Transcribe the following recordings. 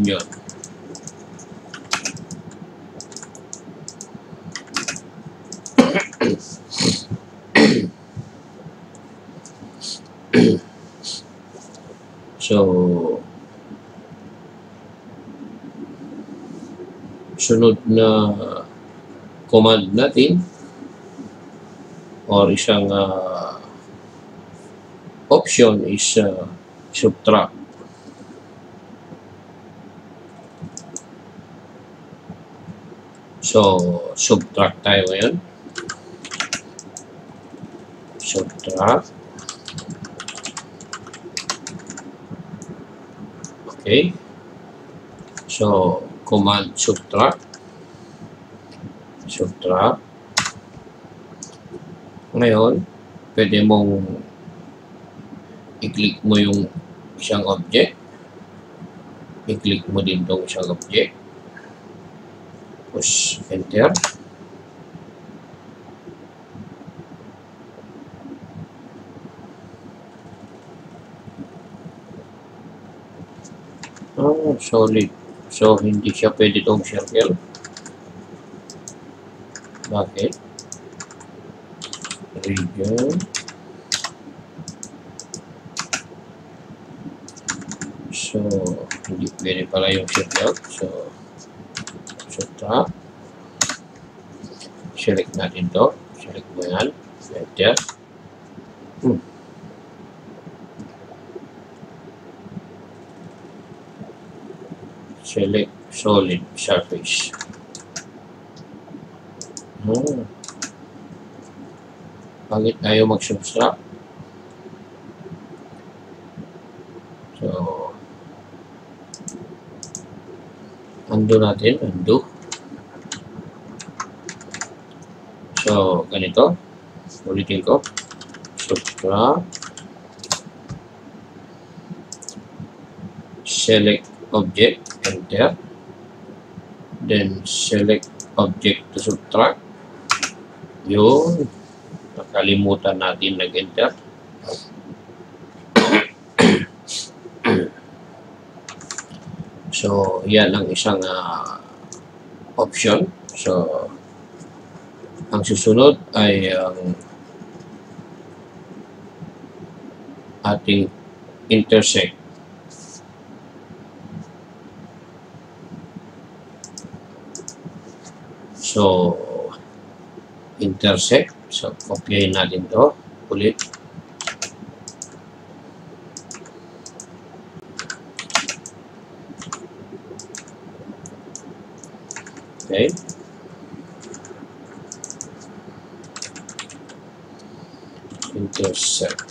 union. So, sunod na command natin or isang option is subtract. So, subtract tayo ngayon. Subtract. Okay. So, command subtract. Subtract. Ngayon, pwede mong i-click mo yung isang object. I-click mo din itong isang object. Push enter. Oh, solid. So, hindi siya pwede itong circle. Bakit? Region. So, hindi pwede pala yung circle. So, subtract. Select natin to. Select mo yan. Enter. Select solid surface. Bakit ayaw mag-subtract? So, undo natin. Undo. So, ganito. Ulitin ko. Subtract. Select object. Enter. Then, select object to subtract. Yun. Nakalimutan natin nag-enter. So, yan ang isang option. So, ang susunod ay ang ating intersect. So, intersect. So, kopyahin natin to ulit. Okay. Intersect.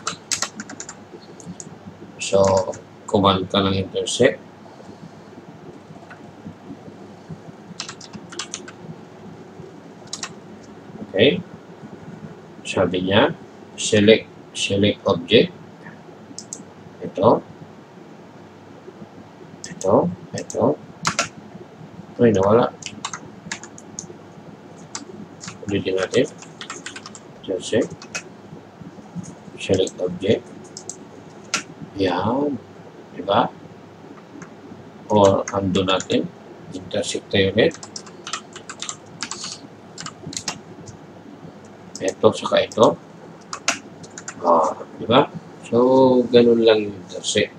So, command ka ng intersect. Okay. Sabi niya, select object. Ito. Ay, nawala. Ulitin natin. Intersect. Select object. Yan. Diba? Or undo natin. Intersect tayo ulit. Ito, saka ito. Diba? So, ganun lang yung intersect.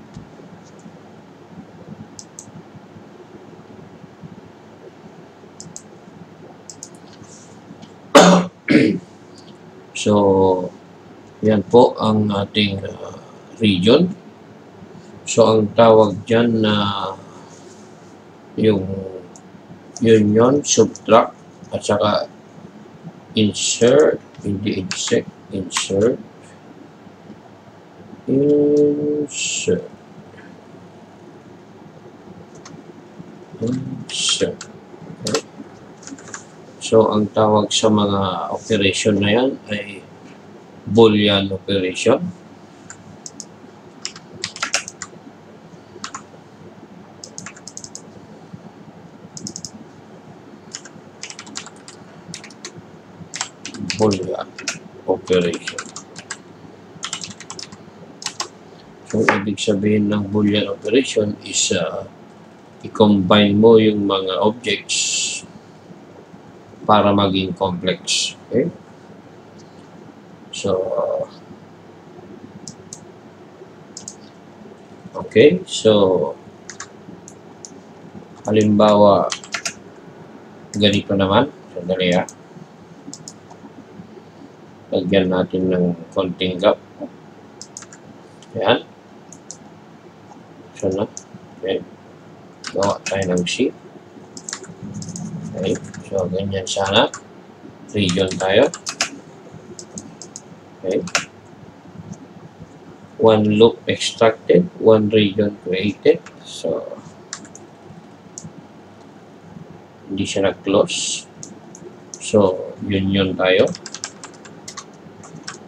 So, yan po ang ating region. So, ang tawag dyan na yung union, subtract, at saka insert, hindi insect, insert. Okay. So, ang tawag sa mga operation na yan ay Boolean operation. Boolean operation. So, ibig sabihin ng Boolean operation is i-combine mo yung mga objects para maging complex. Okay? So, halimbawa, ganito naman. Sandali ha. Lagyan natin ng konting gap. Ayan. So, na. Okay. Gawa tayo ng sheet. Okay. So, ganyan sana. Region tayo. Okay. One loop extracted, one region created. So, hindi siya nag-close. So, union tayo.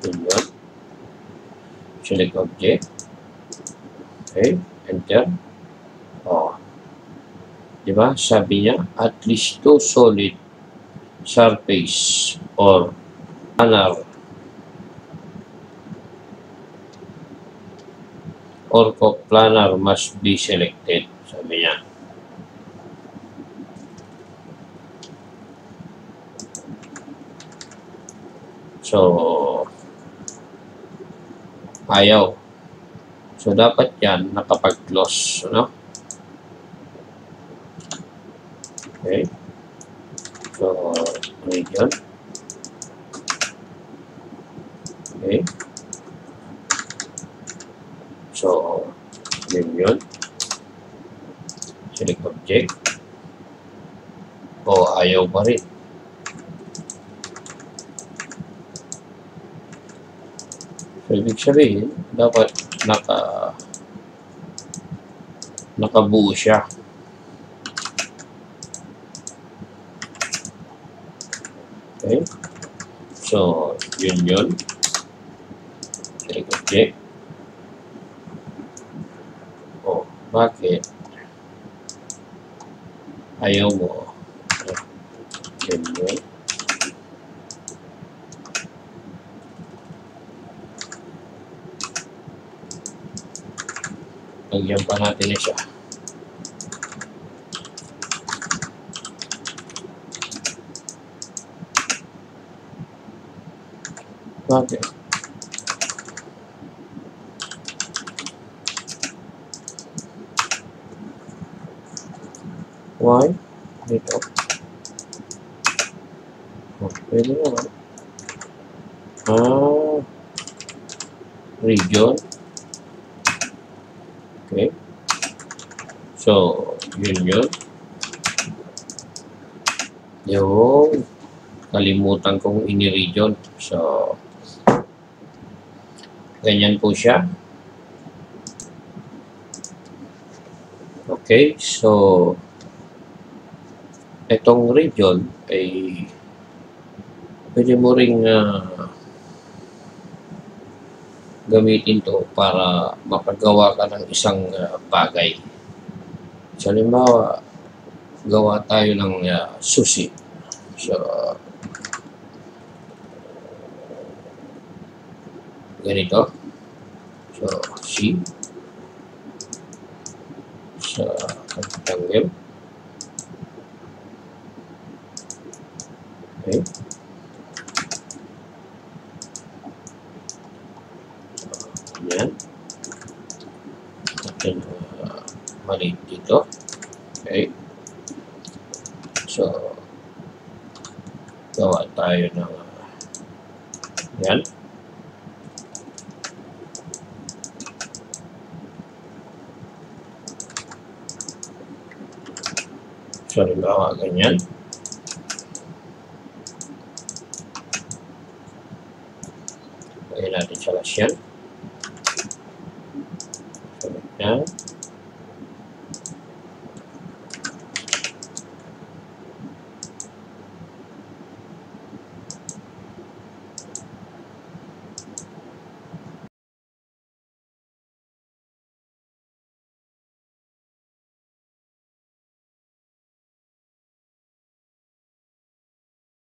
Union. Select object. Okay. Enter. Oh. Diba? Sabi niya, at least two solid surface or planar or coplanar must be selected. Sabi niya. So, ayaw. So, dapat yan nakapag-close. Ano? Okay. So, region. Okay. So, yun. Select object. O, ayaw pa rin. So, ibig sabihin, dapat nakabuo siya. Okay. So, yun. Select object. Oh, bakit? Ayaw mo. Yun. Lagyan pa natin siya. Bakit? Why? Dito. Oh, pwede naman. Region. Okay. So, yun. Yung kalimutan kong ini-region. So, ganyan po siya. Okay. So, itong region ay pwede mo ring gamitin to para makagawa ka ng isang bagay. So, halimbawa, gawa tayo ng susi. So, ganito. So, C. Sa rectangle. Okay. Yan. Atin maliit dito. Okay. So, gawa tayo ng yan. So, gawa ganyan. Lagyan natin sa lasyan. So, yan.